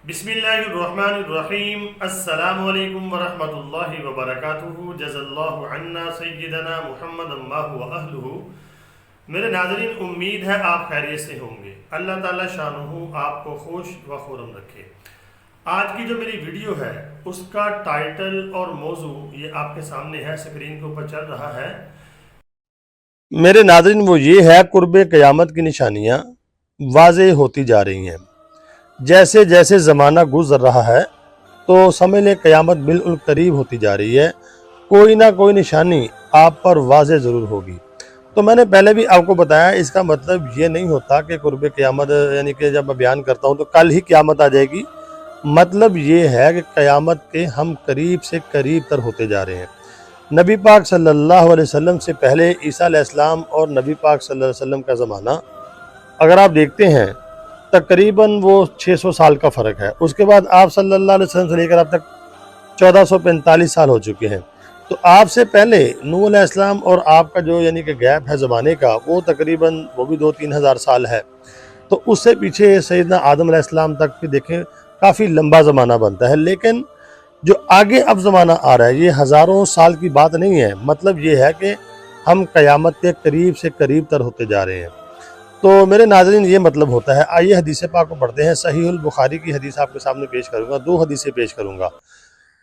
बिस्मिल्लाहिर्रहमानिर्रहीम। अस्सलामु अलैकुम वरहमतुल्लाहि वबरकातुहू। जज़ल्लाहु अन्ना सय्यदना मुहम्मद अम्मा व अहलुहू। मेरे नाज़रीन, उम्मीद है आप खैरियत से होंगे। अल्लाह ताला शानुहु आपको खुश व खुरम रखे। आज की जो मेरी वीडियो है उसका टाइटल और मौजू ये आपके सामने है, स्क्रीन के ऊपर चल रहा है। मेरे नाज़रीन, वो ये है कुर्बे क़यामत की निशानियाँ वाज़ेह होती जा रही हैं। जैसे जैसे ज़माना गुजर रहा है तो समझ लें क़यामत बिल्कुल करीब होती जा रही है। कोई ना कोई निशानी आप पर वाज़ेह ज़रूर होगी। तो मैंने पहले भी आपको बताया, इसका मतलब ये नहीं होता कि कुर्बे क़यामत यानी कि जब मैं बयान करता हूँ तो कल ही क़यामत आ जाएगी। मतलब ये है कि क़यामत के हम करीब से करीब तर होते जा रहे हैं। नबी पाक सल्लल्लाहु अलैहि वसल्लम से पहले ईसा अलैहिस्सलाम और नबी पाक सल्लल्लाहु अलैहि वसल्लम का ज़माना अगर आप देखते हैं तकरीबन वो 600 साल का फ़र्क है। उसके बाद आप सल्लल्लाहु अलैहि वसल्लम से लेकर अब तक 1445 साल हो चुके हैं। तो आपसे पहले नूह अलैहिस्सलाम और आपका जो यानी कि गैप है ज़माने का, वो तकरीबन वो भी 2-3 हज़ार साल है। तो उससे पीछे सैयदना आदम अलैहिस्सलाम तक भी देखें, काफ़ी लंबा ज़माना बनता है। लेकिन जो आगे अब ज़माना आ रहा है ये हज़ारों साल की बात नहीं है। मतलब ये है कि हम क़यामत के करीब से करीब तर होते जा रहे हैं। तो मेरे नाज़रीन, ये मतलब होता है। आइए हदीस पाक को पढ़ते हैं। सहीहुल बुखारी की हदीस आपके सामने पेश करूँगा। 2 हदीसें पेश करूँगा।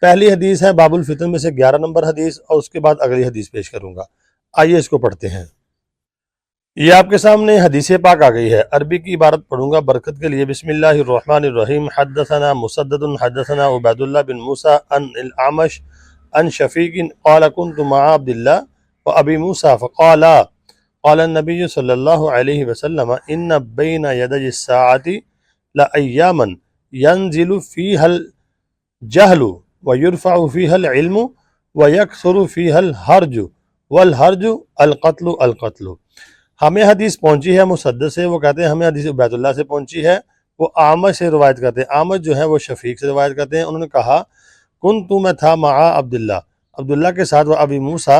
पहली हदीस है बाबुल फितन में से 11 नंबर हदीस, और उसके बाद अगली हदीस पेश करूँगा। आइए इसको पढ़ते हैं। ये आपके सामने हदीस पाक आ गई है। अरबी की इबारत पढ़ूंगा बरकत के लिए। बिस्मिल्लाहिर्रहमानिर्रहीम। हद्दसना मुसद्ददुन हद्दसना उबैदुल्लाह बिन मूसा अन अल-आमश अन शफीकिन क़ाल कुन्तु मअ अब्दिल्लाह व अबी मूसा फ़क़ाला क़ाल नबी सल्लल्लाहु अलैहि वसल्लम इन्न बैन यदय अस्साअति लअय्यामन यंज़िलु फ़ीहल जहलु व युरफ़अु फ़ीहल इल्मु व यकसुरु फ़ीहल हर्जु वल हर्जु अल क़त्लु। हमें हदीस पहुंची है मुसद्दद से, वो कहते हैं हमें हदीस उबैदुल्लाह से पहुंची है, वो आमश से रवायत करते हैं। आमश जो है वो शफीक से रवायत करते हैं। उन्होंने कहा कुन्तु मैं था मआ अब्दुल्लाह, अब्दुल्लाह के साथ, वह अबी मूसा,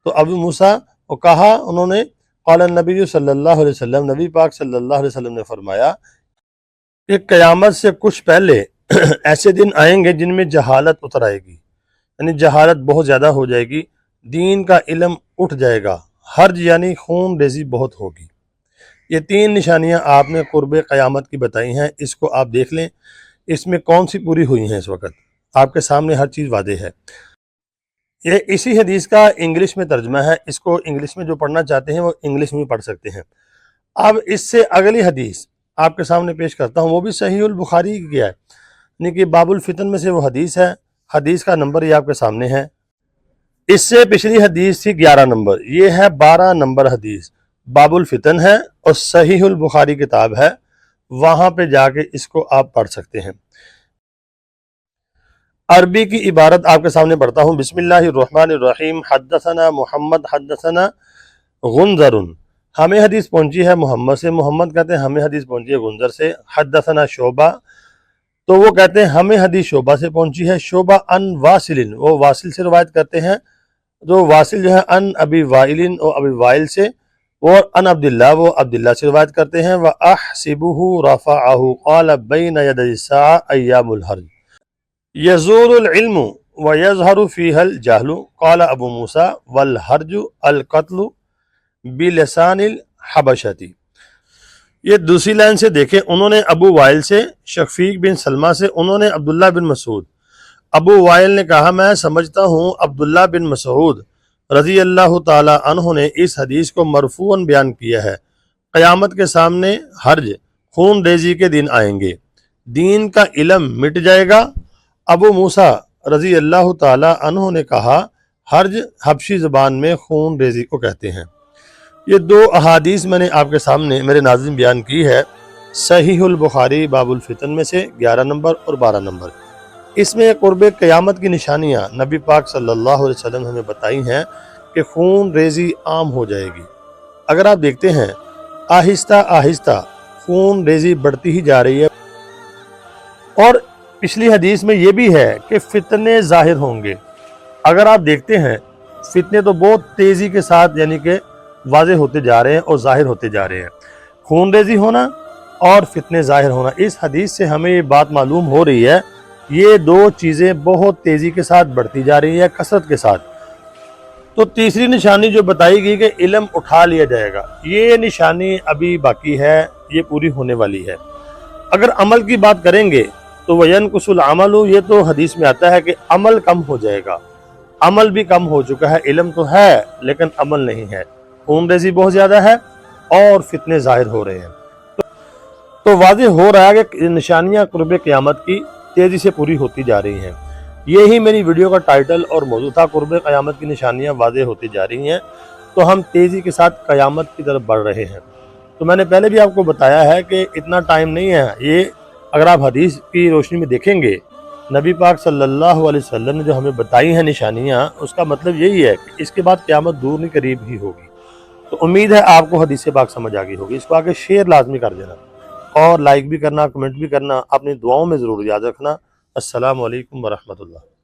तो अबी मूसा, वो कहा उन्होंने क़ाल नबी सल्लल्लाहु अलैहि वसल्लम, नबी पाक सल्लल्लाहु अलैहि वसल्लम ने फरमाया कि क़यामत से कुछ पहले ऐसे दिन आएंगे जिनमें जहालत उतर आएगी, यानी जहालत बहुत ज़्यादा हो जाएगी, दीन का इल्म उठ जाएगा, हर्ज यानी खून रेजी बहुत होगी। ये 3 निशानियां आपने कुर्बे क़यामत की बताई हैं। इसको आप देख लें, इसमें कौन सी पूरी हुई हैं। इस वक्त आपके सामने हर चीज़ वाज़ेह है। ये इसी हदीस का इंग्लिश में तर्जमा है। इसको इंग्लिश में जो पढ़ना चाहते हैं वो इंग्लिश में पढ़ सकते हैं। अब इससे अगली हदीस आपके सामने पेश करता हूँ, वो भी सहीहुल बुखारी की है, यानी कि बाबुल फितन में से वो हदीस है। हदीस का नंबर ये आपके सामने है। इससे पिछली हदीस थी 11 नंबर, ये है 12 नंबर हदीस। बाबुल फितन है और सहीहुल बुखारी किताब है, वहां पे जाके इसको आप पढ़ सकते हैं। अरबी की इबारत आपके सामने पढ़ता हूँ। बिस्मिल्लाहिर्रहमानिर्रहीम। हद्दसना मुहम्मद हद्दसना गुंजरुन, हमें हदीस पहुंची है मोहम्मद से, मोहम्मद कहते हैं हमें हदीस पहुंची है गुंजर से। हद्दसना शोबा, तो वो कहते हैं हमें हदीस शोबा से पहुंची है। शोबा अन वासिलिन, वो वासिल से रवायत करते हैं। जो वासिल जो है अन अबी वाइलिन, और अबी वाइल से, और अन अब्दुल्लाह, वो अब्दुल्लाह से रवायत करते हैं। व अहसिबुहु रफ़अहु क़ाल बैन यदै अस्साअ अय्यामुल हर्ज यज़ूरुल इल्मु व यज़हरु फ़ीहल जहलु क़ाल अबू मूसा वल हर्जु अल क़त्लु बिलिसानिल हबशती। ये दूसरी लाइन से देखें, उन्होंने अबू वाइल से, शफीक बिन सलमा से, उन्होंने अब्दुल्लाह बिन मसूद। अबू वाइल ने कहा मैं समझता हूँ अब्दुल्लाह बिन मसूद रज़ी अल्लाह ताला अन्हु ने इस हदीस को मरफूअन बयान किया है। क़यामत के सामने हर्ज खून रेजी के दिन आएंगे, दीन का इल्म मिट जाएगा। अबू मूसा रज़ी अल्लाह ताला अन्हु ने कहा हर्ज हबशी ज़बान में खून रेजी को कहते हैं। ये 2 अहादीस मैंने आपके सामने मेरे नाज़रीन बयान की है। सहीहुल बुखारी बाबुल फितन में से 11 नंबर और 12 नंबर। इसमें कुर्बे क़यामत की निशानियाँ नबी पाक सल्लल्लाहु अलैहि वसल्लम ने हमें बताई हैं कि खून रेजी आम हो जाएगी। अगर आप देखते हैं आहिस्ता आहिस्ता खून रेजी बढ़ती ही जा रही है। और पिछली हदीस में ये भी है कि फितने ज़ाहिर होंगे। अगर आप देखते हैं फितने तो बहुत तेज़ी के साथ यानी कि वाज़ेह होते जा रहे हैं और ज़ाहिर होते जा रहे हैं। खून रेजी होना اور فتنے ظاہر ہونا۔ اس حدیث سے ہمیں یہ بات معلوم ہو رہی ہے، یہ دو چیزیں بہت تیزی کے ساتھ بڑھتی جا رہی ہیں، کثرت کے ساتھ۔ تو تیسری نشانی جو بتائی گئی کہ علم اٹھا لیا جائے گا، یہ نشانی ابھی باقی ہے، یہ پوری ہونے والی ہے۔ اگر عمل کی بات کریں گے تو وَيَنْقُصُ الْعَمَلُ، یہ تو حدیث میں آتا ہے کہ عمل کم ہو جائے گا۔ عمل بھی کم ہو چکا ہے، علم تو ہے لیکن عمل نہیں ہے، خون ریزی بہت زیادہ ہے اور فتنے ظاہر ہو رہے ہیں۔ تو واضح ہو رہا ہے کہ نشانیاں قرب قیامت کی تیزی سے پوری ہوتی جا رہی ہیں۔ یہی میری ویڈیو کا ٹائٹل اور موضوع تھا، قرب قیامت کی نشانیاں واضح ہوتی جا رہی ہیں، تو ہم تیزی کے ساتھ قیامت کی طرف بڑھ رہے ہیں۔ تو میں نے پہلے بھی آپ کو بتایا ہے کہ اتنا ٹائم نہیں ہے، یہ اگر آپ حدیث کی روشنی میں دیکھیں گے، نبی پاک صلی اللہ علیہ وسلم نے جو ہمیں بتائی ہیں نشانیاں، اس کا مطلب یہی ہے کہ اس کے بعد قیامت دور نہیں قریب ہی ہوگی۔ تو امید ہے آپ کو حدیث پاک سمجھ آ گئی ہوگی۔ اس کو آگے شیئر لازمی کر دینا اور لائک بھی کرنا، کمنٹ بھی کرنا، اپنی دعاؤں میں ضرور یاد رکھنا۔ السلام علیکم ورحمۃ اللہ۔